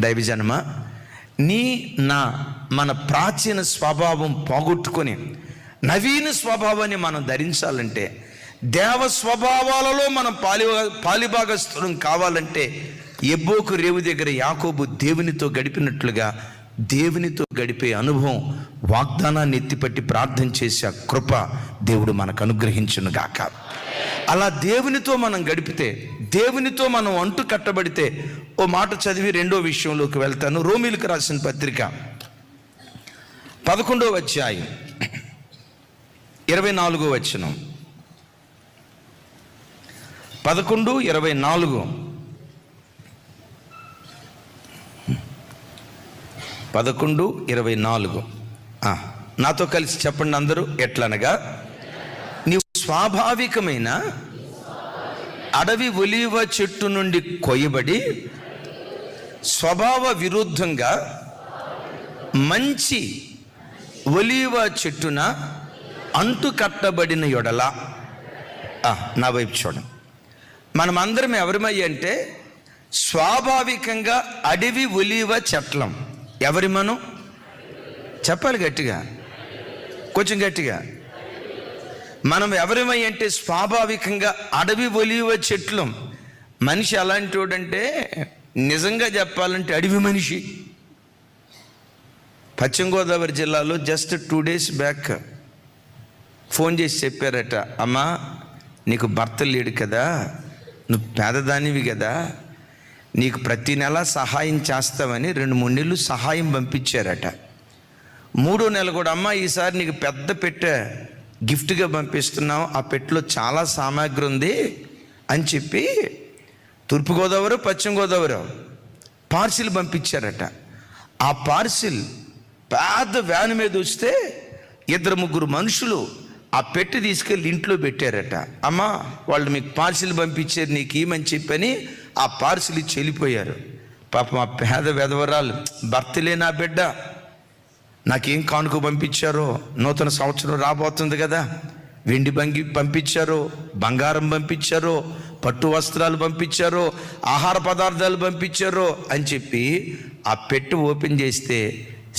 దైవజనమ, మన ప్రాచీన స్వభావం పోగొట్టుకొని నవీన స్వభావాన్ని మనం ధరించాలంటే, దేవ స్వభావాలలో మనం పాలిభాగస్థులం కావాలంటే, ఎబ్బోకు రేవు దగ్గర యాకోబు దేవునితో గడిపినట్లుగా దేవునితో గడిపే అనుభవం, వాగ్దానాన్ని ఎత్తిపట్టి ప్రార్థన చేసే కృప దేవుడు మనకు అనుగ్రహించును గాక. అలా దేవునితో మనం గడిపితే, దేవునితో మనం అంటు కట్టబడితే, ఓ మాట చదివి రెండో విషయంలోకి వెళ్తాను. రోమీలకు రాసిన పత్రిక 11వ అధ్యాయం 24వ వచనం. 11:24. 11:24 నాతో కలిసి చెప్పండి అందరూ. ఎట్లనగా, నీవు స్వాభావికమైన అడవి ఒలీవ చెట్టు నుండి కొయ్యబడి స్వభావ విరుద్ధంగా మంచి ఒలీవ చెట్టున అంటు కట్టబడిన యొడల. నా వైపు చూడండి. మనమందరం ఎవరిమై అంటే స్వాభావికంగా అడవి ఒలీవ చెట్లం. ఎవరి మనం చెప్పాలి గట్టిగా, కొంచెం గట్టిగా. మనం ఎవరిమై అంటే స్వాభావికంగా అడవి ఒలీవ చెట్లు. మనిషి అలాంటి వాడంటే, నిజంగా చెప్పాలంటే అడవి మనిషి. పశ్చిమ గోదావరి జిల్లాలో జస్ట్ 2 days బ్యాక్ ఫోన్ చేసి చెప్పారట, అమ్మా నీకు భర్త లేడు కదా, నువ్వు పేదదానివి కదా, నీకు ప్రతి నెల సహాయం చేస్తామని 2-3 నెలలు సహాయం పంపించారట. 3వ నెల కూడా, అమ్మ ఈసారి నీకు పెద్ద పెట్టె గిఫ్ట్గా పంపిస్తున్నాం, ఆ పెట్టెలో చాలా సామాగ్రి ఉంది అని చెప్పి తూర్పుగోదావరి పశ్చిమ గోదావరి పార్సిల్ పంపించారట. ఆ పార్సిల్ పెద్ద వ్యాన్ మీద వస్తే 2-3 మనుషులు ఆ పెట్టి తీసుకెళ్ళి ఇంట్లో పెట్టారట. అమ్మా వాళ్ళు మీకు పార్సిల్ పంపించారు, నీకు ఏమని చెప్పని ఆ పార్సిల్ ఇచ్చి వెళ్ళిపోయారు. పాపం ఆ పేద వెధవరాలు, భర్తలే నా బిడ్డ, నాకేం కానుక పంపించారో, నూతన సంవత్సరం రాబోతుంది కదా, వెండి పంపించారో, బంగారం పంపించారో, పట్టు వస్త్రాలు పంపించారో, ఆహార పదార్థాలు పంపించారో అని చెప్పి ఆ పెట్టి ఓపెన్ చేస్తే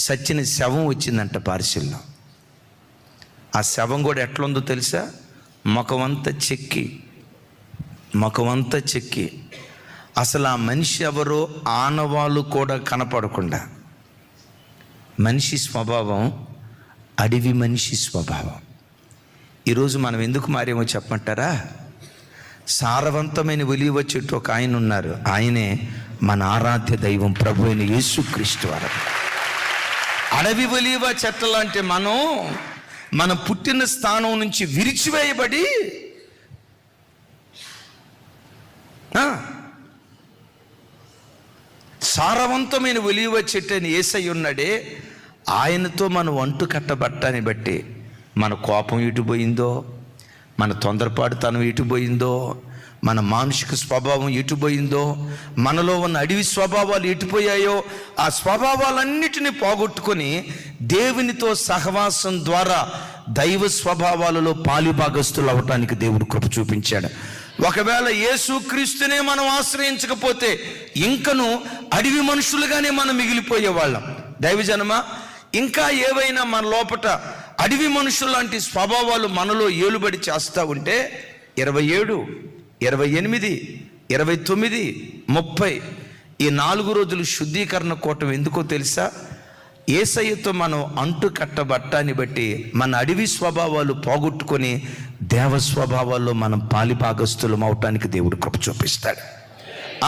సచ్చిన శవం వచ్చిందంట పార్సిల్లో. ఆ శవం కూడా ఎట్లుందో తెలుసా? ముఖమంతా చెక్కి అసలు ఆ మనిషి ఎవరో ఆనవాళ్ళు కూడా కనపడకుండా. మనిషి స్వభావం అడవి మనిషి స్వభావం. ఈరోజు మనం ఎందుకు మారేమో చెప్పమంటారా? సారవంతమైన ఒలీవ చెట్టు ఒక ఆయన ఉన్నారు, ఆయనే మన ఆరాధ్య దైవం ప్రభు అయిన యేసుక్రీస్తు వారు. అడవి ఒలీవ చెట్ల అంటే మనం పుట్టిన స్థానం నుంచి విరిచివేయబడి సారవంతమైన ఒలీవ చెట్టు అని యేసయ్య ఉన్నాడే, ఆయనతో మనం అంటు కట్టబట్టాన్ని బట్టి మన కోపం ఎటుపోయిందో, మన తొందరపాటుతనం ఎటుపోయిందో, మన మానసిక స్వభావం ఎటుపోయిందో, మనలో ఉన్న అడవి స్వభావాలు ఎటుపోయాయో, ఆ స్వభావాలన్నిటినీ పోగొట్టుకొని దేవునితో సహవాసం ద్వారా దైవ స్వభావాలలో పాలిభాగస్తులు అవటానికి దేవుడు కృప చూపించాడు. ఒకవేళ యేసుక్రీస్తునే మనం ఆశ్రయించకపోతే ఇంకను అడవి మనుషులుగానే మనం మిగిలిపోయే వాళ్ళం. దైవజనమ, ఇంకా ఏవైనా మన లోపట అడవి మనుషులు లాంటి స్వభావాలు మనలో ఏలుబడి చేస్తూ ఉంటే 27, 28, 29, 30 ఈ 4 రోజులు శుద్ధీకరణ కూటం ఎందుకో తెలుసా? యేసయ్యతో మనం అంటు కట్టబట్టాన్ని బట్టి మన అడవి స్వభావాలు పోగొట్టుకొని దేవ స్వభావాల్లో మనం పాలిభాగస్తులం అవటానికి దేవుడు కృప చూపిస్తాడు.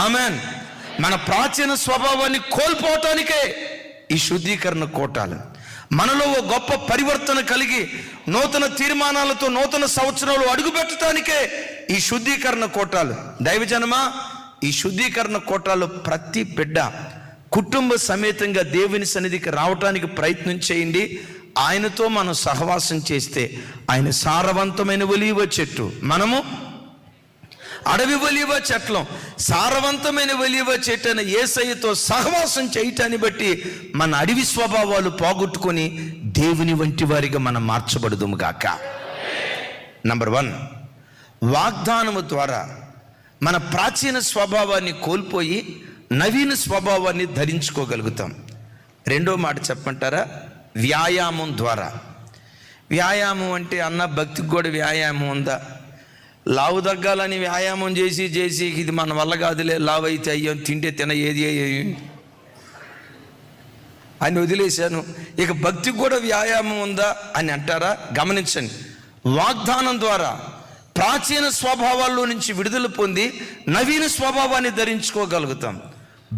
ఆమెన్. మన ప్రాచీన స్వభావాన్ని కోల్పోవటానికే ఈ శుద్ధీకరణ కూటాలు. మనలో ఓ గొప్ప పరివర్తన కలిగి నూతన తీర్మానాలతో నూతన సంవత్సరాలు అడుగుపెట్టడానికే ఈ శుద్ధీకరణ కూటాలు. దైవజనమా, ఈ శుద్ధీకరణ కూటాలు ప్రతి బిడ్డ కుటుంబ సమేతంగా దేవుని సన్నిధికి రావటానికి ప్రయత్నం చేయండి. ఆయనతో మనం సహవాసం చేస్తే ఆయన సారవంతమైన ఒలీవ చెట్టు, మనము అడవి ఒలీవ చెట్లం. సారవంతమైన ఒలీవ చెట్టు అయిన యేసయ్యతో సహవాసం చేయటాన్ని బట్టి మన అడవి స్వభావాలు పోగొట్టుకొని దేవుని వంటి వారిగా మనం మార్చబడుదుము గాక. నంబర్ 1, వాగ్దానము ద్వారా మన ప్రాచీన స్వభావాన్ని కోల్పోయి నవీన స్వభావాన్ని ధరించుకోగలుగుతాం. రెండో మాట చెప్పంటారా? వ్యాయామం ద్వారా. వ్యాయామం అంటే అన్న భక్తికి కూడా వ్యాయామం ఉందా? లావు తగ్గాలని వ్యాయామం చేసి ఇది మన వల్ల కాదులే, లావు అయితే అయ్యాం, తింటే ఏది అని వదిలేశాను, ఇక భక్తికి కూడా వ్యాయామం ఉందా అని అంటారా? గమనించండి, వాగ్దానం ద్వారా ప్రాచీన స్వభావాల్లో నుంచి విడుదల పొంది నవీన స్వభావాన్ని ధరించుకోగలుగుతాం.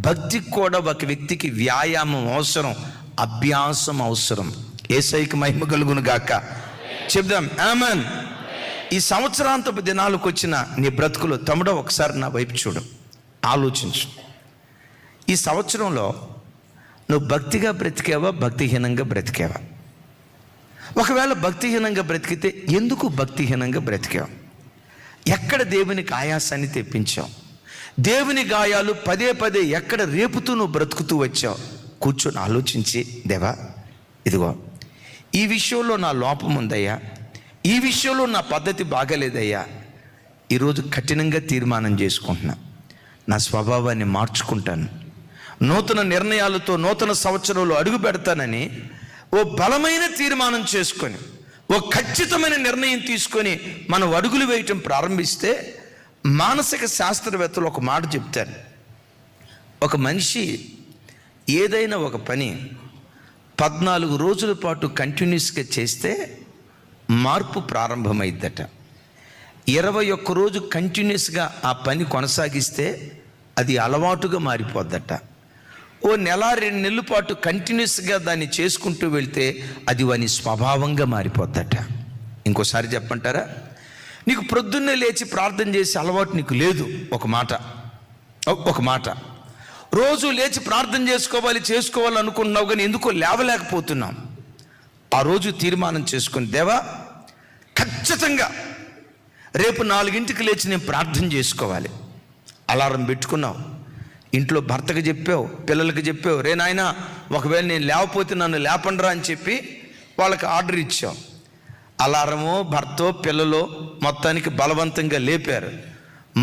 భక్తికి కూడా ఒక వ్యక్తికి వ్యాయామం అవసరం, అభ్యాసం అవసరం. యేసయ్యకి మహిమ కలుగును గాక. చెప్దాం ఆమేన్. ఈ సంవత్సరాంతపు దినాలకు వచ్చిన నీ బ్రతుకులు తమ్ముడో ఒకసారి నా వైపు చూడు, ఆలోచించు. ఈ సంవత్సరంలో నువ్వు భక్తిగా బ్రతికావా, భక్తిహీనంగా బ్రతికావా? ఒకవేళ భక్తిహీనంగా బ్రతికితే ఎందుకు భక్తిహీనంగా బ్రతికావు? ఎక్కడ దేవునికి ఆయాసాన్ని తెప్పించావు? దేవుని గాయాలు పదే పదే ఎక్కడ రేపుతూ నువ్వు బ్రతుకుతూ వచ్చావు? కూర్చొని ఆలోచించి, దేవా ఇదిగో ఈ విషయంలో నా లోపం ఉందయ్యా, ఈ విషయంలో నా పద్ధతి బాగలేదయ్యా, ఈరోజు కఠినంగా తీర్మానం చేసుకుంటున్నా, నా స్వభావాన్ని మార్చుకుంటాను, నూతన నిర్ణయాలతో నూతన సంవత్సరంలో అడుగు పెడతానని ఓ బలమైన తీర్మానం చేసుకొని, ఓ ఖచ్చితమైన నిర్ణయం తీసుకొని మనం అడుగులు వేయటం ప్రారంభిస్తే, మానసిక శాస్త్రవేత్తలు ఒక మాట చెప్తారు, ఒక మనిషి ఏదైనా ఒక పని 14 రోజుల పాటు కంటిన్యూస్గా చేస్తే మార్పు ప్రారంభమైద్దట. 21 రోజు కంటిన్యూస్గా ఆ పని కొనసాగిస్తే అది అలవాటుగా మారిపోద్దట. ఓ నెల 2 నెలల పాటు కంటిన్యూస్గా దాన్ని చేసుకుంటూ వెళ్తే అది వాని స్వభావంగా మారిపోద్దట. ఇంకోసారి చెప్పంటారా? నీకు ప్రొద్దున్నే లేచి ప్రార్థన చేసే అలవాటు నీకు లేదు, ఒక మాట రోజు లేచి ప్రార్థన చేసుకోవాలి అనుకుంటున్నావు, కానీ ఎందుకో లేవలేకపోతున్నాం. ఆ రోజు తీర్మానం చేసుకుని, దేవా ఖచ్చితంగా రేపు 4 లేచి నేను ప్రార్థన చేసుకోవాలి. అలారం పెట్టుకున్నావు, ఇంట్లో భర్తకు చెప్పావు, పిల్లలకి చెప్పావు, రే నాయనా ఒకవేళ నేను లేకపోతే నన్ను లేపండ్రా అని చెప్పి వాళ్ళకి ఆర్డర్ ఇచ్చావు. అలారమో భర్తో పిల్లలో మొత్తానికి బలవంతంగా లేపారు.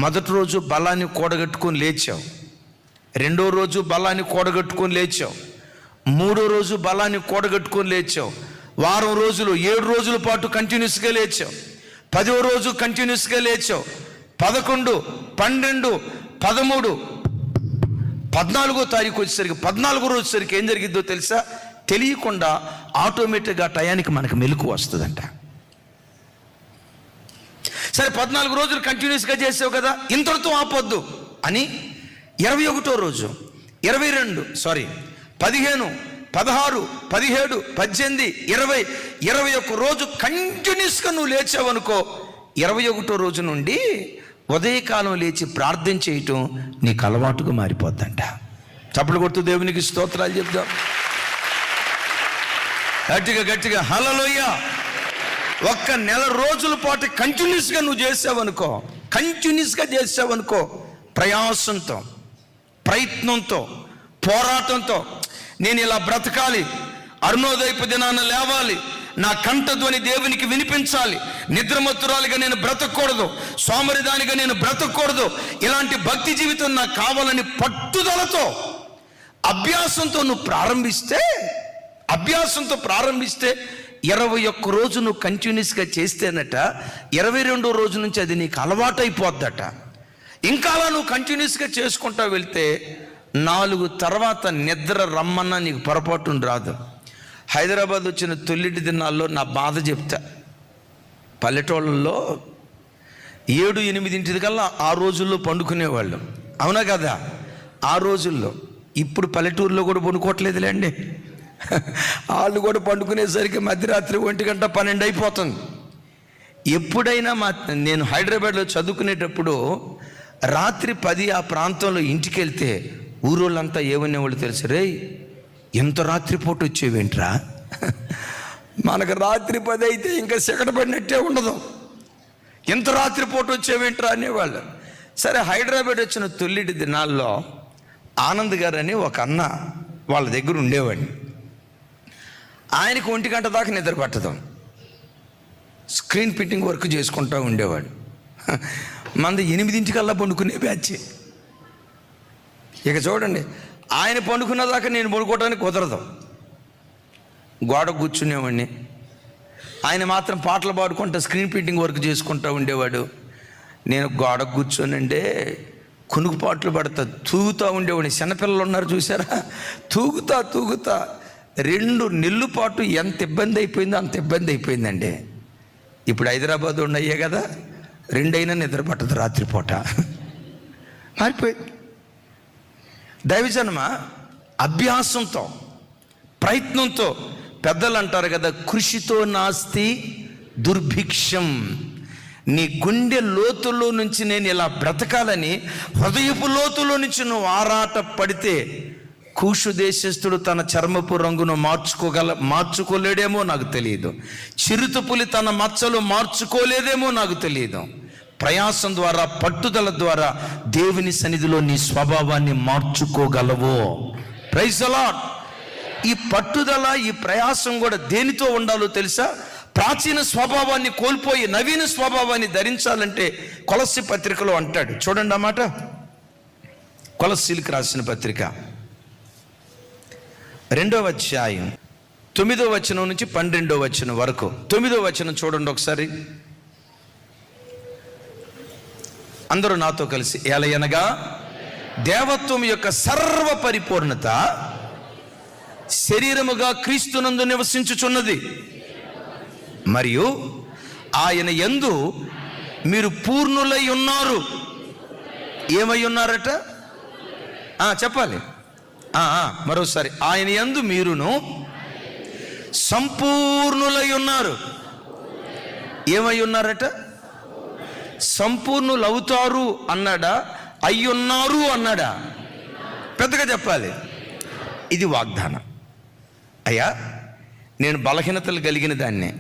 మొదటి రోజు బలాన్ని కూడగట్టుకొని లేచావు, రెండో రోజు బలాన్ని కూడగట్టుకొని లేచావు, మూడో రోజు బలాన్ని కూడగట్టుకొని లేచావు, వారం రోజులు 7 రోజుల పాటు కంటిన్యూస్గా లేచావు, 10వ రోజు కంటిన్యూస్గా లేచావు, 11, 12, 13, 14వ తారీఖు వచ్చేసరికి 14వ రోజు సరికి ఏం జరిగిద్దో తెలుసా? తెలియకుండా ఆటోమేటిక్గా టయానికి మనకు మెలకు వస్తుందంట. సరే 14 రోజులు కంటిన్యూస్గా చేసావు కదా, ఇంతటితో ఆపొద్దు అని 21వ రోజు 15, 16, 17, 18, 20, 21 రోజు కంటిన్యూస్గా నువ్వు లేచావనుకో, 21వ రోజు నుండి ఉదయకాలం లేచి ప్రార్థన చేయటం నీకు అలవాటుగా మారిపోద్దంట. చప్పట్లు కొడుతూ దేవునికి స్తోత్రాలు చెప్దాం. గట్టిగా హల్లెలూయా. 1 నెల రోజుల పాటు కంటిన్యూస్గా నువ్వు చేసావనుకో, ప్రయాసంతో, ప్రయత్నంతో, పోరాటంతో, నేను ఇలా బ్రతకాలి, అరుణోదయపు దినాన లేవాలి, నా కంఠధ్వని దేవునికి వినిపించాలి, నిద్రమత్తురాలిగా నేను బ్రతకూడదు, సోమరిదానిగా నేను బ్రతకూడదు, ఇలాంటి భక్తి జీవితం నాకు కావాలని పట్టుదలతో అభ్యాసంతో నువ్వు ప్రారంభిస్తే 21 రోజు నువ్వు కంటిన్యూస్గా చేస్తేనట 22వ రోజు నుంచి అది నీకు అలవాటైపోద్దట. ఇంకా అలా నువ్వు కంటిన్యూస్గా చేసుకుంటా వెళ్తే 4 తర్వాత నిద్ర రమ్మన్నా నీకు పొరపాటు రాదు. హైదరాబాద్ వచ్చిన తొలిటి దినాల్లో నా బాధ చెప్తా. పల్లెటూళ్ళల్లో 7-8 కల్లా ఆ రోజుల్లో పండుకునేవాళ్ళు, అవునా కదా? ఆ రోజుల్లో. ఇప్పుడు పల్లెటూరులో కూడా పండుకోవట్లేదులేండి, వాళ్ళు కూడా పండుకునేసరికి మధ్యరాత్రి 1 గంట 12 అయిపోతుంది. ఎప్పుడైనా నేను హైదరాబాద్లో చదువుకునేటప్పుడు రాత్రి 10 ఆ ప్రాంతంలో ఇంటికి వెళ్తే ఊరోళ్ళంతా ఏమనేవాళ్ళు తెలుసు? రే ఎంత రాత్రిపూట వచ్చేవేంట్రా, మనకు రాత్రి 10 అయితే ఇంకా సిగట పడినట్టే ఉండదు, ఎంత రాత్రిపూట వచ్చేవేంట్రా అనేవాళ్ళు. సరే, హైదరాబాద్ వచ్చిన తొలిటి దినాల్లో ఆనంద్ గారు అని ఒక అన్న వాళ్ళ దగ్గర ఉండేవాడిని. ఆయనకు 1 గంట దాకా నిద్ర పట్టదు, స్క్రీన్ ప్రింటింగ్ వర్క్ చేసుకుంటూ ఉండేవాడు. మంది 8 కల్లా పండుకునే బ్యాచ్. ఇక చూడండి, ఆయన పండుకున్న దాకా నేను పడుకోవడానికి కుదరదు. గోడ కూర్చునేవాడిని, ఆయన మాత్రం పాటలు పాడుకుంటా స్క్రీన్ ప్రింటింగ్ వర్క్ చేసుకుంటూ ఉండేవాడు. నేను గోడ కూర్చోనంటే కునుకు పాటలు పడతా తూగుతూ ఉండేవాడిని. చిన్నపిల్లలు ఉన్నారు చూసారా, తూగుతా 2 నెలల పాటు ఎంత ఇబ్బంది అయిపోయిందో అంత ఇబ్బంది అయిపోయిందండి. ఇప్పుడు హైదరాబాద్ ఉన్నాయే కదా, 2 అయినా నిద్ర పట్టదు రాత్రిపూట, మారిపోయింది. దైవజనమ అభ్యాసంతో, ప్రయత్నంతో, పెద్దలు అంటారు కదా, కృషితో నాస్తి దుర్భిక్షం. నీ గుండె లోతుల్లో నుంచి నేను ఇలా బ్రతకాలని హృదయపు లోతులో నుంచి నువ్వు ఆరాట పడితే, కూషు దేశస్థుడు తన చర్మపు రంగును మార్చుకోలేడేమో నాకు తెలియదు. చిరుతపులి తన మచ్చలు మార్చుకోలేదేమో నాకు తెలియదు. ప్రయాసం ద్వారా, పట్టుదల ద్వారా దేవుని సన్నిధిలో నీ స్వభావాన్ని మార్చుకోగలవు. Praise the lord. ఈ పట్టుదల, ఈ ప్రయాసం కూడా దేనితో ఉండాలో తెలుసా? ప్రాచీన స్వభావాన్ని కోల్పోయి నవీన స్వభావాన్ని ధరించాలంటే కొలస్సీ పత్రికలో అంటాడు, చూడండి అన్నమాట. కొలస్సీలకు రాసిన పత్రిక 2వ అధ్యాయం 9వ వచనం నుంచి 12వ వచనం వరకు. 9వ వచనం చూడండి ఒకసారి, అందరూ నాతో కలిసి. ఎలయనగా దేవత్వం యొక్క సర్వ పరిపూర్ణత శరీరముగా క్రీస్తునందు నివసించుచున్నది, మరియు ఆయన యందు మీరు పూర్ణులై ఉన్నారు. ఏమై ఉన్నారట? చెప్పాలి మరోసారి. ఆయన యందు మీరును సంపూర్ణులై ఉన్నారు. ఏమై ఉన్నారట? సంపూర్ణులు అవుతారు అన్నాడా, అయ్యున్నారు అన్నాడా? పెద్దగా చెప్పాలి. ఇది వాగ్దానం. అయ్యా, నేను బలహీనతలు కలిగిన దాన్నే,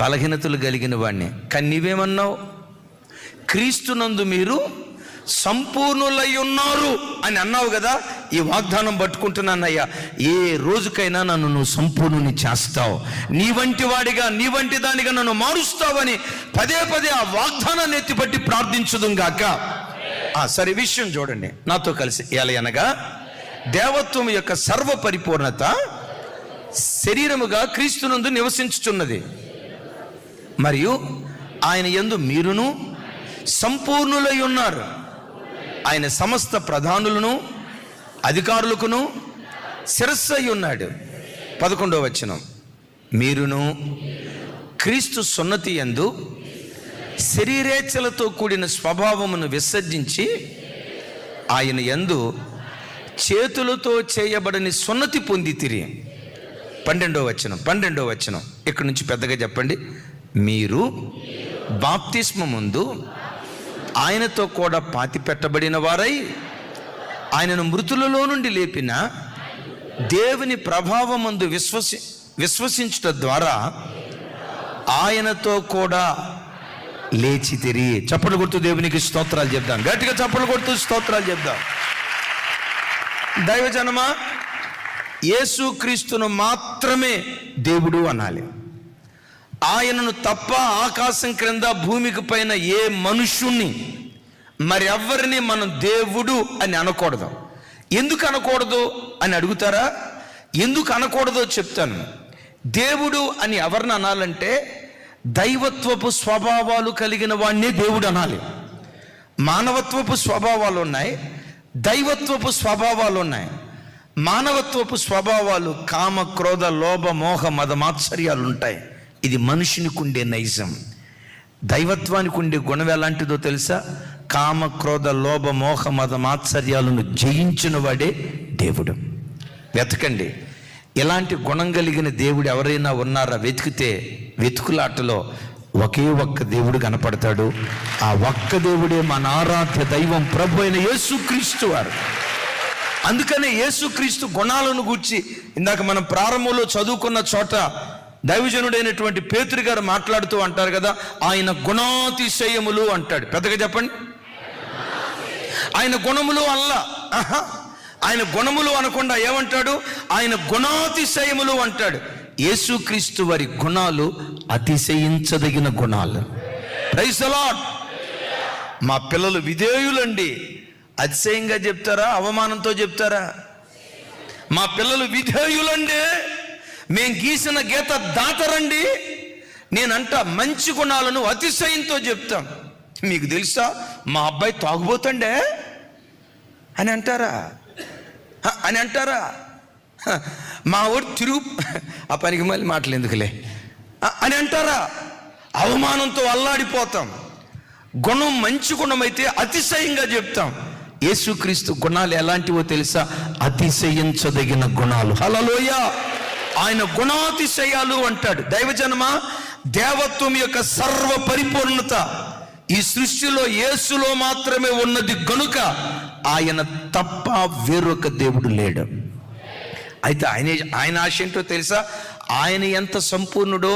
బలహీనతలు కలిగిన వాడిని, కానీ నీవేమన్నావు? క్రీస్తునందు మీరు సంపూర్ణులై ఉన్నారు అని అన్నావు కదా. ఈ వాగ్దానం పట్టుకుంటున్నానయ్యా, ఏ రోజుకైనా నన్ను నువ్వు సంపూర్ణుని చేస్తావు, నీ వంటి వాడిగా, నీ వంటి దానిగా నన్ను మారుస్తావని పదే ఆ వాగ్దానాన్ని ఎత్తిపట్టి ప్రార్థించుదుం గాక. సరే, విషయం చూడండి నాతో కలిసి. ఎలయనగా దేవత్వం యొక్క సర్వ పరిపూర్ణత శరీరముగా క్రీస్తునందు నివసించుచున్నది, మరియు ఆయన యందు మీరును సంపూర్ణులై ఉన్నారు. ఆయన సమస్త ప్రధానులను అధికారులకును శిరస్సు అయి ఉన్నాడు. 11వ వచనం, మీరును క్రీస్తు సున్నతి యందు శరీరేచ్ఛలతో కూడిన స్వభావమును విసర్జించి ఆయన యందు చేతులతో చేయబడని సున్నతి పొందితిరి. 12వ వచనం ఇక్కడి నుంచి పెద్దగా చెప్పండి. మీరు బాప్తిస్మ ముందు ఆయనతో కూడా పాతి పెట్టబడిన వారై, ఆయనను మృతులలో నుండి లేపిన దేవుని ప్రభావమందు విశ్వసించుట ద్వారా ఆయనతో కూడా లేచితిరి. చప్పట్లు కొడుతూ దేవునికి స్తోత్రాలు చెప్దాం. గట్టిగా చప్పట్లు కొడుతూ స్తోత్రాలు చెప్దాం. దైవజనమా, యేసుక్రీస్తును మాత్రమే దేవుడు అనాలి. ఆయనను తప్ప ఆకాశం క్రింద భూమికి పైన ఏ మనుష్యుణ్ణి, మరెవ్వరిని మనం దేవుడు అని అనకూడదు. ఎందుకు అనకూడదు అని అడుగుతారా? ఎందుకు అనకూడదో చెప్తాను. దేవుడు అని ఎవరిని అనాలంటే దైవత్వపు స్వభావాలు కలిగిన వాడినే దేవుడు అనాలి. మానవత్వపు స్వభావాలు ఉన్నాయి, దైవత్వపు స్వభావాలు ఉన్నాయి. మానవత్వపు స్వభావాలు కామ, క్రోధ, లోభ, మోహ, మద, మాత్సర్యాలు ఉంటాయి. ఇది మనుషునికి ఉండే నైజం. దైవత్వానికి ఉండే గుణం ఎలాంటిదో తెలుసా? కామ, క్రోధ, లోభ, మోహ, మద, మాత్సర్యాలను జయించిన వాడే దేవుడు. వెతకండి, ఇలాంటి గుణం కలిగిన దేవుడు ఎవరైనా ఉన్నారా? వెతికితే వెతుకులాటలో ఒకే ఒక్క దేవుడు కనపడతాడు. ఆ ఒక్క దేవుడే మన ఆరాధ్య దైవం, ప్రభు అయిన యేసుక్రీస్తు వారు. అందుకనే యేసుక్రీస్తు గుణాలను గూర్చి ఇందాక మనం ప్రారంభంలో చదువుకున్న చోట దైవజనుడైనటువంటి పేతురు గారు మాట్లాడుతూ అంటారు కదా, ఆయన గుణాతిశయములు అంటాడు. పెద్దగా చెప్పండి. ఆయన గుణములు అల్లా, ఆయన గుణములు అనకుండా ఏమంటాడు? ఆయన గుణాతిశయములు అంటాడు. యేసుక్రీస్తు వారి గుణాలు అతిశయించదగిన గుణాలు. Praise the Lord. మా పిల్లలు విధేయులండి అతిశయంగా చెప్తారా, అవమానంతో చెప్తారా? మా పిల్లలు విధేయులండి, మేం గీసిన గీత దాటరండి, నేనంట మంచి గుణాలను అతిశయంతో చెప్తాం. మీకు తెలుసా మా అబ్బాయి తాగుబోతండే అని అంటారా? అని అంటారా? మా ఊరు తిరుగు, ఆ పనికి మళ్ళీ మాటలు ఎందుకులే అని అంటారా? అవమానంతో అల్లాడిపోతాం. గుణం మంచి గుణం అయితే అతిశయంగా చెప్తాం. యేసుక్రీస్తు గుణాలు ఎలాంటివో తెలుసా? అతిశయించదగిన గుణాలు. హల్లెలూయా! ఆయన గుణాతిశయాలు అంటాడు. దైవజనమా, దేవత్వం యొక్క సర్వ పరిపూర్ణత ఈ సృష్టిలో యేసులో మాత్రమే ఉన్నది గనుక ఆయన తప్ప వేరొక దేవుడు లేడు. అయితే ఆయన ఆశ ఏంటో తెలుసా? ఆయన ఎంత సంపూర్ణుడో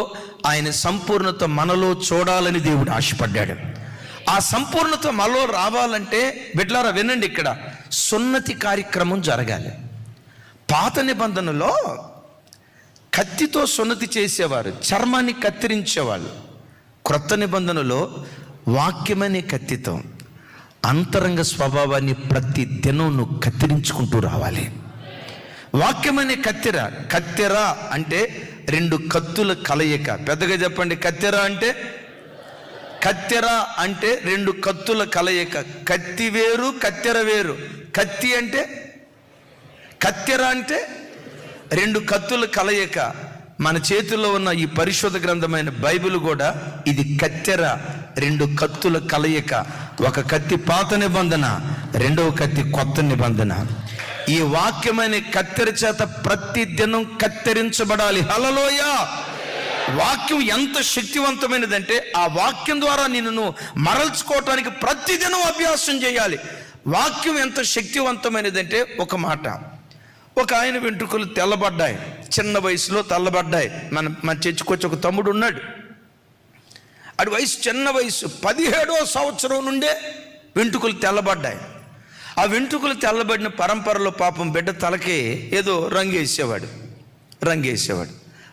ఆయన సంపూర్ణత మనలో చూడాలని దేవుడు ఆశపడ్డాడు. ఆ సంపూర్ణత మనలో రావాలంటే బిడ్డలారా వినండి, ఇక్కడ సున్నతి కార్యక్రమం జరగాలి. పాత నిబంధనలో కత్తితో సున్నతి చేసేవారు, చర్మాన్ని కత్తిరించేవాళ్ళు. క్రొత్త నిబంధనలో వాక్యమనే కత్తితో అంతరంగ స్వభావాన్ని ప్రతి దినం నువ్వు కత్తిరించుకుంటూ రావాలి. వాక్యమనే కత్తెర. కత్తెర అంటే రెండు కత్తుల కలయిక. పెద్దగా చెప్పండి. కత్తెర అంటే, కత్తెర అంటే రెండు కత్తుల కలయిక. కత్తి వేరు, కత్తెర వేరు. కత్తి అంటే, కత్తెర అంటే రెండు కత్తుల కలయిక. మన చేతుల్లో ఉన్న ఈ పరిశుద్ధ గ్రంథమైన బైబిల్ కూడా ఇది కత్తెర, రెండు కత్తుల కలయిక. ఒక కత్తి పాత నిబంధన, రెండవ కత్తి కొత్త నిబంధన. ఈ వాక్యమైన కత్తెర చేత ప్రతి దినం కత్తిరించబడాలి. హల్లెలూయా! వాక్యం ఎంత శక్తివంతమైనదంటే ఆ వాక్యం ద్వారా నిన్ను మరల్చుకోవటానికి ప్రతిదినం అభ్యాసం చేయాలి. వాక్యం ఎంత శక్తివంతమైనదంటే, ఒక మాట, ఒక ఆయన వెంట్రుకలు తెల్లబడ్డాయి, చిన్న వయసులో తెల్లబడ్డాయి. మన చర్చికొచ్చి ఒక తమ్ముడు ఉన్నాడు. అటు వయసు చిన్న వయసు, 17వ సంవత్సరం నుండే వెంట్రుకలు తెల్లబడ్డాయి. ఆ వెంట్రుకలు తెల్లబడిన పరంపరలో పాపం బిడ్డ తలకి ఏదో రంగు వేసేవాడు.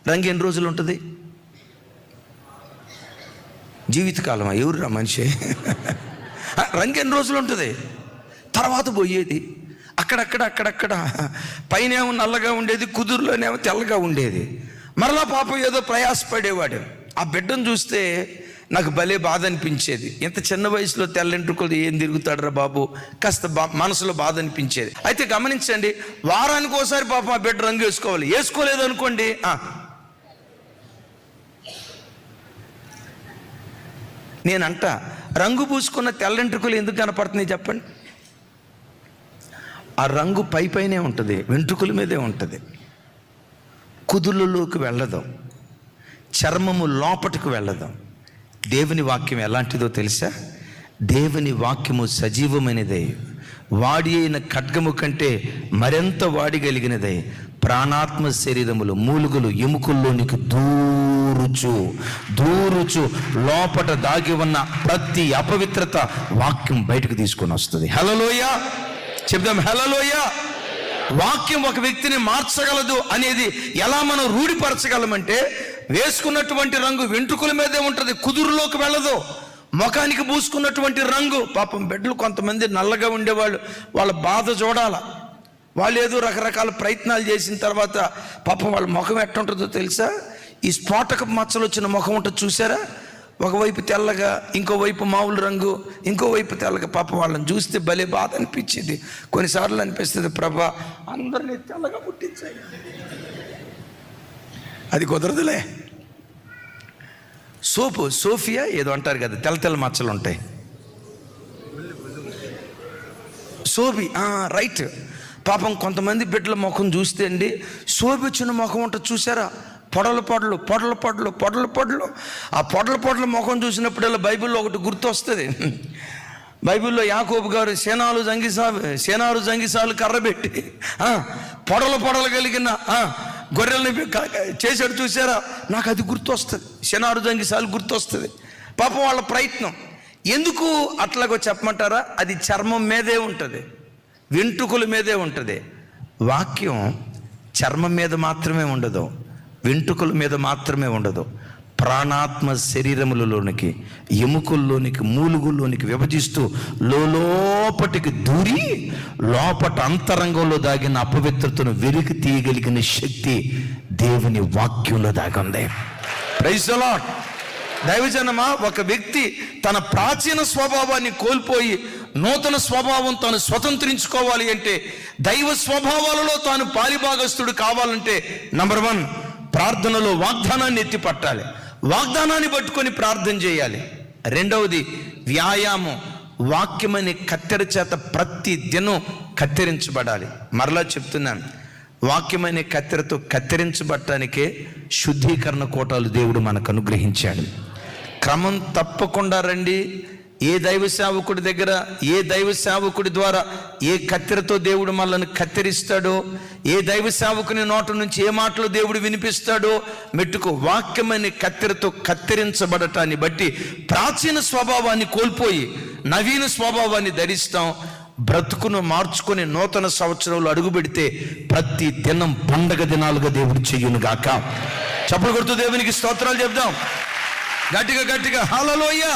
రంగు ఎన్ని రోజులు ఉంటుంది? జీవితకాలమా? ఎవరురా మనిషి? రంగు ఎన్ని రోజులు ఉంటుంది? తర్వాత పోయేది. అక్కడక్కడ పైనేమో నల్లగా ఉండేది, కుదురులోనేమో తెల్లగా ఉండేది. మరలా పాపం ఏదో ప్రయాసపడేవాడు. ఆ బిడ్డను చూస్తే నాకు భలే బాధ అనిపించేది. ఇంత చిన్న వయసులో తెల్లంట్రుకలు ఏం తిరుగుతాడురా బాబు, కాస్త మనసులో బాధ అనిపించేది. అయితే గమనించండి, వారానికి ఒకసారి పాపం ఆ బిడ్డ రంగు వేసుకోవాలి. వేసుకోలేదు అనుకోండి, నేనంట రంగు పూసుకున్న తెల్లంట్రుకలు ఎందుకు కనపడుతున్నాయి చెప్పండి? ఆ రంగు పైనే ఉంటుంది, వెంట్రుకల మీదే ఉంటుంది. కుదుళ్ళలోకి వెళ్ళదు, చర్మము లోపటికి వెళ్ళదు. దేవుని వాక్యం ఎలాంటిదో తెలుసా? దేవుని వాక్యము సజీవమైనదే, వాడి అయిన ఖడ్గము కంటే మరింత వాడిగలిగినదే, ప్రాణాత్మ శరీరములు మూలుగులు ఎముకల్లోనికి దూరుచు లోపట దాగి ఉన్న ప్రతి అపవిత్రత వాక్యం బయటకు తీసుకొని వస్తుంది. హల్లెలూయా! చెప్దాం హల్లెలూయా! వాక్యం ఒక వ్యక్తిని మార్చగలదు అనేది ఎలా మనం రూఢిపరచగలమంటే, వేసుకున్నటువంటి రంగు వెంట్రుకల మీదే ఉంటుంది, కుదురులోకి వెళ్ళదు. ముఖానికి పూసుకున్నటువంటి రంగు, పాపం బిడ్డలు కొంతమంది నల్లగా ఉండేవాళ్ళు, వాళ్ళ బాధ చూడాల. వాళ్ళు ఏదో రకరకాల ప్రయత్నాలు చేసిన తర్వాత పాపం వాళ్ళ ముఖం ఎట్టుంటుందో తెలుసా? ఈ స్ఫోటక మచ్చలు వచ్చిన ముఖం ఉంటుంది చూసారా? ఒకవైపు తెల్లగా, ఇంకోవైపు మామూలు రంగు, ఇంకోవైపు తెల్లగా. పాపం వాళ్ళని చూస్తే భలే బాధ అనిపించేది. కొన్నిసార్లు అనిపిస్తుంది, ప్రభా అందరినీ తెల్లగా పుట్టించాయి. అది కుదరదులే. సోఫియా ఏదో అంటారు కదా, తెల్ల మచ్చలు ఉంటాయి. సోబి, రైట్. పాపం కొంతమంది బిడ్డల ముఖం చూస్తే అండి, సోబి వచ్చిన ముఖం ఉంటుంది చూసారా? పొడలు ఆ పొడల ముఖం చూసినప్పుడల్లా బైబిల్లో ఒకటి గుర్తు వస్తుంది. బైబిల్లో యాకోబు గారు సేనారు జంగిసాలు కర్రబెట్టి పొడలు కలిగిన గొర్రెల్ని చేశాడు చూసారా? నాకు అది గుర్తు వస్తుంది, సేనారు జంగిసాలు గుర్తు వస్తుంది. పాపం వాళ్ళ ప్రయత్నం ఎందుకు అట్లాగో చెప్పమంటారా? అది చర్మం మీదే ఉంటుంది, వెంట్రుకల మీదే ఉంటుంది. వాక్యం చర్మం మీద మాత్రమే ఉండదు, వెంట్రుకల మీద మాత్రమే ఉండదు, ప్రాణాత్మ శరీరములలోనికి, ఎముకల్లోనికి, మూలుగుల్లోనికి విభజిస్తూ లోపటికి దూరి లోపట అంతరంగంలో దాగిన అపవిత్రతను వెలికి తీయగలిగిన శక్తి దేవుని వాక్యంలో దాగింది. Praise the Lord. దైవజనమా, ఒక వ్యక్తి తన ప్రాచీన స్వభావాన్ని కోల్పోయి నూతన స్వభావం తాను స్వతంత్రించుకోవాలి అంటే, దైవ స్వభావాలలో తాను పాలిభాగస్తుడు కావాలంటే, నంబర్ 1, ప్రార్థనలో వాగ్దానాన్ని ఎత్తి పట్టాలి, వాగ్దానాన్ని పట్టుకొని ప్రార్థన చేయాలి. రెండవది వ్యాయామం, వాక్యమనే కత్తెర చేత ప్రతి దినం కత్తిరించబడాలి. మరలా చెప్తున్నాను, వాక్యమనే కత్తెరతో కత్తిరించబడటానికే శుద్ధీకరణ కోటాలు దేవుడు మనకు అనుగ్రహించాడు. క్రమం తప్పకుండా రండి. ఏ దైవ సేవకుడి దగ్గర, ఏ దైవ సేవకుడి ద్వారా ఏ కత్తెరతో దేవుడు మనల్ని కత్తిరిస్తాడో, ఏ దైవ సేవకుని నోట నుంచి ఏ మాటలు దేవుడు వినిపిస్తాడో మెట్టుకు వాక్యమనే కత్తెరతో కత్తిరించబడటాన్ని బట్టి ప్రాచీన స్వభావాన్ని కోల్పోయి నవీన స్వభావాన్ని ధరిస్తాం. బ్రతుకును మార్చుకొని నూతన సంవత్సరంలో అడుగు పెడితే ప్రతి దినం పండగ దినాలుగా దేవుడు చెయ్యును గాక. చప్పలు కొడుతూ దేవునికి స్తోత్రాలు చెప్దాం. గట్టిగా గట్టిగా హల్లెలూయా.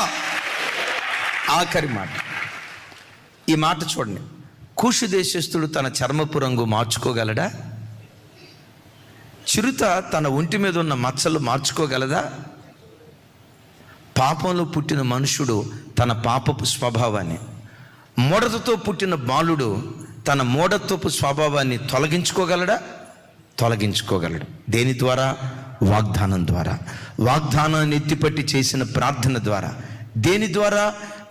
ఆఖరి మాట, ఈ మాట చూడండి. కూషు దేశస్థుడు తన చర్మపు రంగు మార్చుకోగలడా? చిరుత తన ఒంటి మీద ఉన్న మచ్చలు మార్చుకోగలదా? పాపంలో పుట్టిన మనుషుడు తన పాపపు స్వభావాన్ని, మూఢతతో పుట్టిన బాలుడు తన మూఢత్వపు స్వభావాన్ని తొలగించుకోగలడా? తొలగించుకోగలడు. దేని ద్వారా? వాగ్దానం ద్వారా. వాగ్దానాన్ని ఎత్తిపట్టి చేసిన ప్రార్థన ద్వారా. దేని ద్వారా?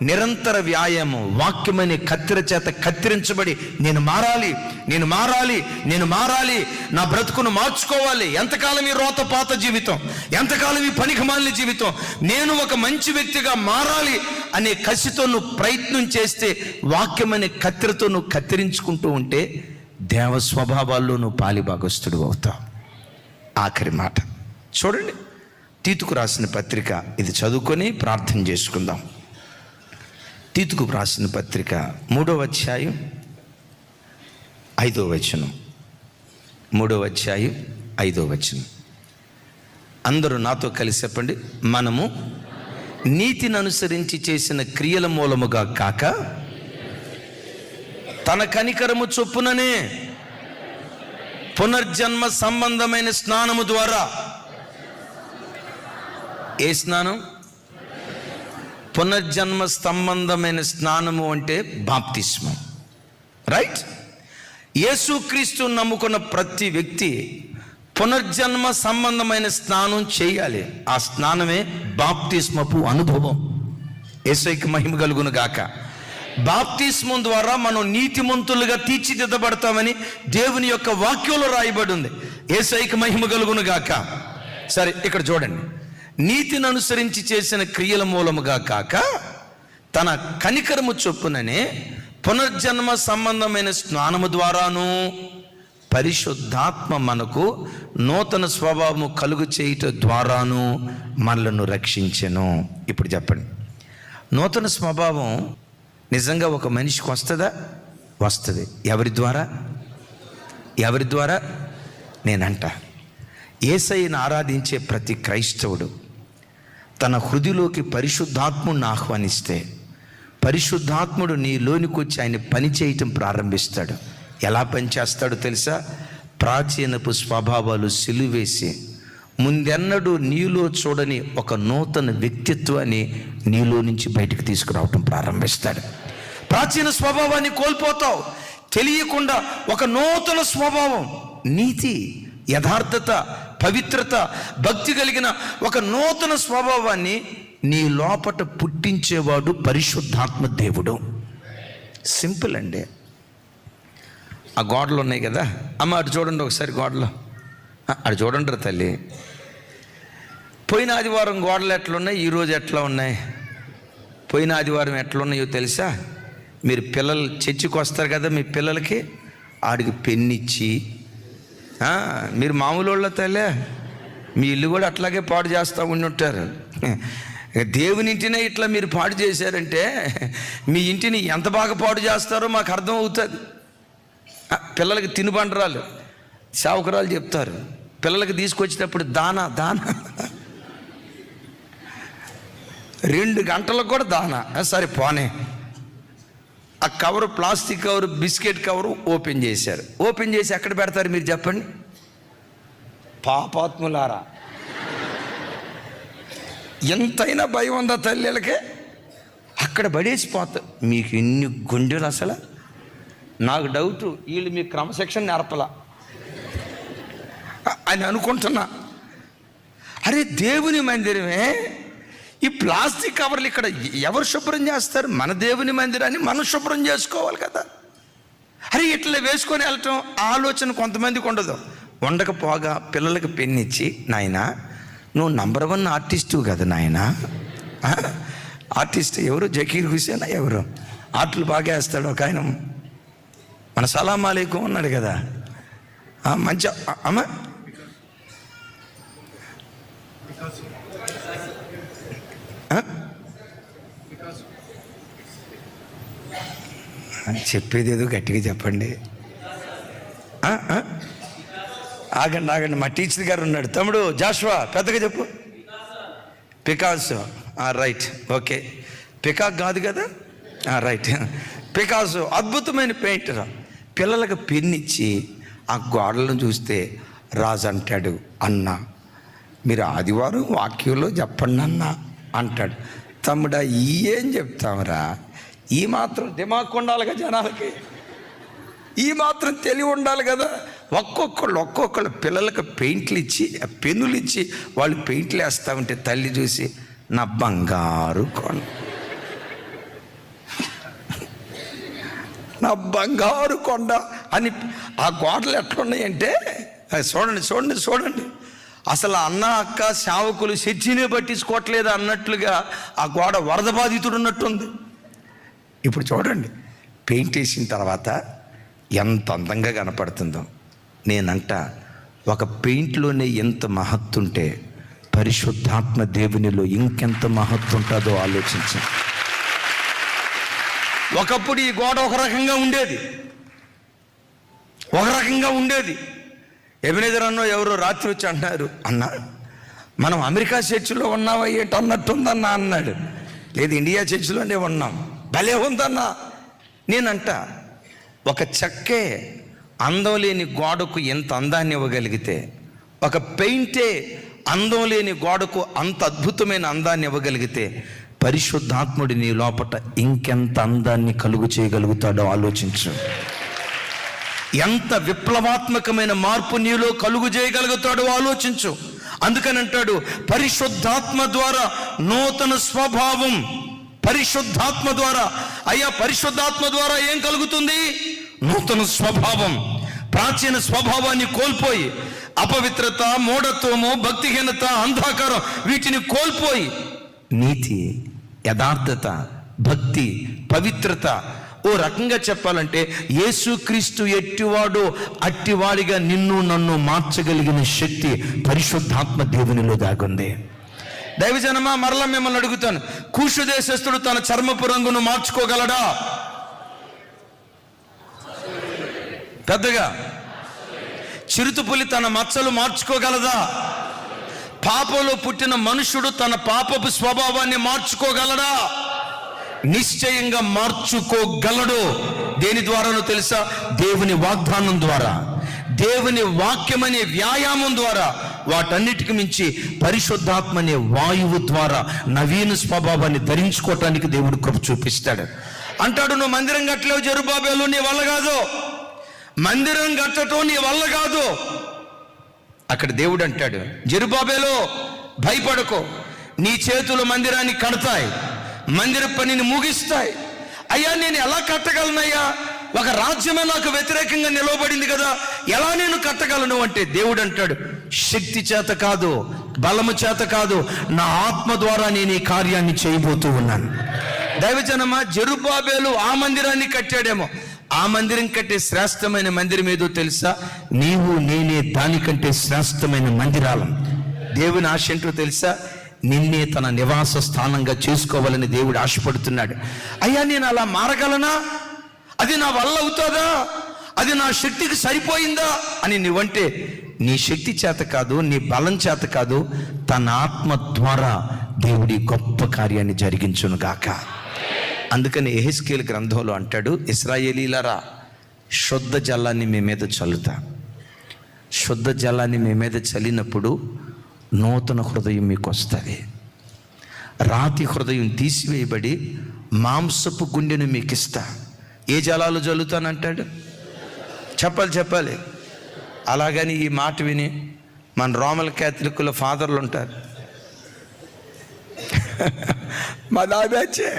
నిరంతర వ్యాయామం, వాక్యమనే కత్తెర చేత కత్తిరించబడి నేను మారాలి, నేను మారాలి, నేను మారాలి, నా బ్రతుకును మార్చుకోవాలి. ఎంతకాలం ఈ రోతపాత జీవితం, ఎంతకాలం ఈ పనికిమాలిన జీవితం, నేను ఒక మంచి వ్యక్తిగా మారాలి అనే కసితో నువ్వు ప్రయత్నం చేస్తే, వాక్యమనే కత్తెరతో నువ్వు కత్తిరించుకుంటూ ఉంటే దేవ స్వభావాల్లో నువ్వు పాలిభాగస్తుడు అవుతావు. ఆఖరి మాట చూడండి, తీతుకు రాసిన పత్రిక, ఇది చదువుకొని ప్రార్థన చేసుకుందాం. తీతుకు రాసిన పత్రిక 3వ అధ్యాయం 5వ వచనం. 3వ అధ్యాయం 5వ వచనం. అందరూ నాతో కలిసి చెప్పండి. మనము నీతిని అనుసరించి చేసిన క్రియల మూలముగా కాక తన కనికరము చొప్పుననే పునర్జన్మ సంబంధమైన స్నానము ద్వారా. ఏ స్నానం? పునర్జన్మ సంబంధమైన స్నానము అంటే బాప్తిస్మం. రైట్? యేసుక్రీస్తు నమ్ముకున్న ప్రతి వ్యక్తి పునర్జన్మ సంబంధమైన స్నానం చేయాలి. ఆ స్నానమే బాప్తిస్మపు అనుభవం. యేసుకి మహిమ కలుగును గాక. బాప్తిస్మం ద్వారా మనం నీతిమంతులుగా తీర్చిదిద్దబడతామని దేవుని యొక్క వాక్యంలో రాయబడి ఉంది. యేసుకి మహిమ కలుగును గాక. సరే, ఇక్కడ చూడండి. నీతిని అనుసరించి చేసిన క్రియల మూలముగా కాక తన కనికరము చొప్పుననే పునర్జన్మ సంబంధమైన స్నానము ద్వారాను పరిశుద్ధాత్మ మనకు నూతన స్వభావము కలుగు చేయుట ద్వారాను మనలను రక్షించెను. ఇప్పుడు చెప్పండి, నూతన స్వభావం నిజంగా ఒక మనిషికి వస్తుందా? వస్తుంది. ఎవరి ద్వారా? ఎవరి ద్వారా? నేనంట, యేసయ్యను ఆరాధించే ప్రతి క్రైస్తవుడు తన హృదిలోకి పరిశుద్ధాత్ముడిని ఆహ్వానిస్తే పరిశుద్ధాత్ముడు నీలోనికి వచ్చి ఆయన పని చేయటం ప్రారంభిస్తాడు. ఎలా పనిచేస్తాడో తెలుసా? ప్రాచీనపు స్వభావాలు సిలువేసి ముందెన్నడూ నీలో చూడని ఒక నూతన వ్యక్తిత్వాన్ని నీలో నుంచి బయటకు తీసుకురావటం ప్రారంభిస్తాడు. ప్రాచీన స్వభావాన్ని కోల్పోతావు, తెలియకుండా ఒక నూతన స్వభావం, నీతి, యథార్థత, పవిత్రత, భక్తి కలిగిన ఒక నూతన స్వభావాన్ని నీ లోపట పుట్టించేవాడు పరిశుద్ధాత్మ దేవుడు. సింపుల్ అండి. ఆ గోడలు ఉన్నాయి కదా అమ్మ, అటు చూడండి ఒకసారి. గోడలు అటు చూడండి తల్లి. పోయిన ఆదివారం గోడలు ఎట్లున్నాయి, ఈరోజు ఎట్లా ఉన్నాయి? పోయిన ఆదివారం ఎట్లున్నాయో తెలుసా? మీరు పిల్లలు చర్చికి వస్తారు కదా, మీ పిల్లలకి ఆడికి పెన్నిచ్చి, మీరు మామూలు వాళ్ళ తల్లే, మీ ఇల్లు కూడా అట్లాగే పాడు చేస్తూ ఉండి ఉంటారు. దేవుని ఇంటినే ఇట్లా మీరు పాడు చేశారంటే మీ ఇంటిని ఎంత బాగా పాడు చేస్తారో మాకు అర్థం అవుతుంది. పిల్లలకి తినుబండరాలు సేవకురాలు చెప్తారు, పిల్లలకి తీసుకొచ్చేటప్పుడు దానా దానా 2 గంటలకు కూడా దానా. సరే పోనే. ఆ cover, plastic cover, biscuit cover open చేశారు. ఓపెన్ చేసి ఎక్కడ పెడతారు మీరు చెప్పండి? పాపాత్ములారా, ఎంతైనా భయం ఉందా తల్లిలకే? అక్కడ పడేసిపోతా. మీకు ఎన్ని గుండెలు అసలు. నాకు డౌట్, వీళ్ళు మీ క్రమశిక్షణ నేర్పలా అని అనుకుంటున్నా. అరే దేవుని మందిరమే, ఈ ప్లాస్టిక్ కవర్లు ఇక్కడ ఎవరు శుభ్రం చేస్తారు? మన దేవుని మందిరాన్ని మనం శుభ్రం చేసుకోవాలి కదా. అరే ఇట్లా వేసుకొని వెళ్ళటం ఆలోచన కొంతమందికి ఉండదు. ఉండకపోగా పిల్లలకు పెన్నిచ్చి, నాయనా నువ్వు నంబర్ 1 ఆర్టిస్టు కదా నాయనా. ఆర్టిస్ట్ ఎవరు? జకీర్ హుసేన్ ఎవరు? ఆటలు బాగా వేస్తాడు ఒక ఆయన, మన సలాం అలైకుం ఉన్నాడు కదా, మంచి అమ్మ చెప్పేది ఏదో గట్టిగా చెప్పండి. ఆగండి, మా టీచర్ గారు ఉన్నాడు. తమ్ముడు జాషువా, పెద్దగా చెప్పు. పికాసో. Right, okay. పికాక్ కాదు కదా, రైట్. పికాసో అద్భుతమైన పెయింటర్. పిల్లలకు పెన్నిచ్చి ఆ గోడలను చూస్తే రాజు అంటాడు, అన్న మీరు ఆదివారం వాక్యంలో చెప్పండి అన్న అంటాడు. తమ్ముడా ఏం చెప్తామరా, ఈ మాత్రం దిమాగ్ ఉండాలిగా జనాలకి, ఈ మాత్రం తెలివి ఉండాలి కదా. ఒక్కొక్కళ్ళు పిల్లలకు పెయింట్లు ఇచ్చి, పెన్నులు ఇచ్చి వాళ్ళు పెయింట్లు వేస్తూ ఉంటే తల్లి చూసి, నా బంగారు కొండ, నా బంగారు కొండ అని. ఆ గోడలు ఎట్లున్నాయంటే చూడండి. అసలు అన్న అక్క సేవకులు చర్చినే పట్టించుకోవట్లేదు అన్నట్లుగా ఆ గోడ వరద బాధితుడు ఉన్నట్టుంది. ఇప్పుడు చూడండి, పెయింట్ వేసిన తర్వాత ఎంత అందంగా కనపడుతుందో. నేనంట, ఒక పెయింట్లోనే ఎంత మహత్తుంటే పరిశుద్ధాత్మ దేవునిలో ఇంకెంత మహత్తు ఉంటుందో ఆలోచించు. ఒకప్పుడు ఈ గోడ ఒక రకంగా ఉండేది. ఎబినేజర్ అన్నో ఎవరో రాత్రి వచ్చి అంటున్నారు, అన్న మనం అమెరికా చర్చిలో ఉన్నావా ఏంటి అన్నట్టుందన్నా అన్నాడు. లేదు, ఇండియా చర్చిలోనే ఉన్నాం. భలే ఉందన్నా. నేనంట, ఒక చెక్కే అందం లేని గోడకు ఎంత అందాన్ని ఇవ్వగలిగితే, ఒక పెయింటే అందం లేని గోడకు అంత అద్భుతమైన అందాన్ని ఇవ్వగలిగితే, పరిశుద్ధాత్ముడి నీ లోపట ఇంకెంత అందాన్ని కలుగు చేయగలుగుతాడో ఆలోచించు. ఎంత విప్లవాత్మకమైన మార్పు నీలో కలుగు చేయగలుగుతాడో ఆలోచించు. అందుకని అంటాడు, పరిశుద్ధాత్మ ద్వారా నూతన స్వభావం. పరిశుద్ధాత్మ ద్వారా, అయ్యా పరిశుద్ధాత్మ ద్వారా ఏం కలుగుతుంది? నూతన స్వభావం. ప్రాచీన స్వభావాన్ని కోల్పోయి, అపవిత్రత, మూఢత్వము, భక్తిహీనత, అంధకారం వీటిని కోల్పోయి నీతి, యథార్థత, భక్తి, పవిత్రత, ఓ రకంగా చెప్పాలంటే యేసుక్రీస్తు ఎట్టివాడో అట్టివాడిగా నిన్ను నన్ను మార్చగలిగిన శక్తి పరిశుద్ధాత్మ దేవునిలో దాగుంది. దైవజనమా, మరలా మిమ్మల్ని అడుగుతాను, కూషు దేశస్థుడు తన చర్మపు రంగును మార్చుకోగలడా? పెద్దగా. చిరుతుపులి తన మచ్చలు మార్చుకోగలదా? పాపంలో పుట్టిన మనుషుడు తన పాపపు స్వభావాన్ని మార్చుకోగలడా? నిశ్చయంగా మార్చుకోగలడు. దేని ద్వారానో తెలుసా? దేవుని వాగ్దానం ద్వారా, దేవుని వాక్యం అనే వ్యాయామం ద్వారా, వాటన్నిటికి మించి పరిశుద్ధాత్మ అనే వాయువు ద్వారా నవీన స్వభావాన్ని ధరించుకోవటానికి దేవుడు కృప చూపిస్తాడు. అంటాడు, నువ్వు మందిరం కట్టలేవు జెరుబాబెలు, నీ వల్ల కాదు. మందిరం కట్టడం నీ వల్ల కాదు. అక్కడ దేవుడు అంటాడు, జెరుబాబెలు భయపడకో, నీ చేతులు మందిరాన్ని కడతాయి, మందిర పనిని ముగిస్తాయి. అయ్యా నేను ఎలా కట్టగలనయ్యా? ఒక రాజ్యమే నాకు వ్యతిరేకంగా నిలవబడింది కదా, ఎలా నేను కట్టగలను అంటే దేవుడు అంటాడు, శక్తి చేత కాదు, బలము చేత కాదు, నా ఆత్మ ద్వారా నేను ఈ కార్యాన్ని చేయబోతూ ఉన్నాను. దైవజనమా, జెరుబాబెలు ఆ మందిరాన్ని కట్టాడేమో, ఆ మందిరం కంటే శ్రేష్టమైన మందిరం ఏదో తెలుసా? నీవు నేనే దానికంటే శ్రేష్టమైన మందిరాలం. దేవుని ఆశ ఏంటో తెలుసా? నిన్నే తన నివాస స్థానంగా చేసుకోవాలని దేవుడు ఆశపడుతున్నాడు. అయ్యా నేను అలా మారగలనా? అది నా వల్ల అవుతుందా? అది నా శక్తికి సరిపోయిందా అని నువ్వంటే, నీ శక్తి చేత కాదు, నీ బలం చేత కాదు, తన ఆత్మ ద్వారా దేవుడి గొప్ప కార్యాన్ని జరిగించును గాక. అందుకని యెహెజ్కేలు గ్రంథంలో అంటాడు, ఇశ్రాయేలీయులారా, శుద్ధ జలాన్ని మీ మీద చల్లుతా. శుద్ధ జలాన్ని మీ మీద చల్లినప్పుడు నూతన హృదయం మీకు వస్తుంది. రాతి హృదయం తీసివేయబడి మాంసపు గుండెను మీకు ఇస్తా. ఏ జలాలు చల్లుతానంటాడు? చెప్పాలి. అలాగని ఈ మాట విని మన రోమన్ క్యాథలిక్కుల ఫాదర్లు ఉంటారు, మా దాదాచే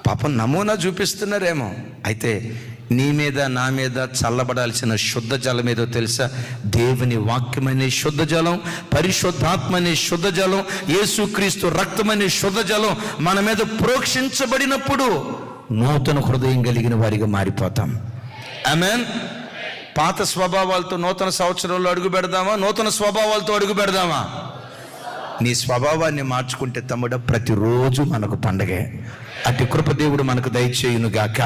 పాపం నమూనా చూపిస్తున్నారేమో. అయితే నీ మీద నా మీద చల్లబడాల్సిన శుద్ధ జలం ఏదో తెలుసా? దేవుని వాక్యమనే శుద్ధ జలం, పరిశుద్ధాత్మనే శుద్ధ జలం, యేసుక్రీస్తు రక్తమనే శుద్ధ జలం మన మీద ప్రోక్షించబడినప్పుడు నూతన హృదయం కలిగిన వారిగా మారిపోతాం. ఆమేన్. పాత స్వభావాలతో నూతన సంవత్సరంలో అడుగు పెడదామా? నూతన స్వభావాలతో అడుగు పెడదామా? నీ స్వభావాన్ని మార్చుకుంటే తమ్ముడ, ప్రతిరోజు మనకు పండగే. అట్టి కృప దేవుడు మనకు దయచేయును గాక.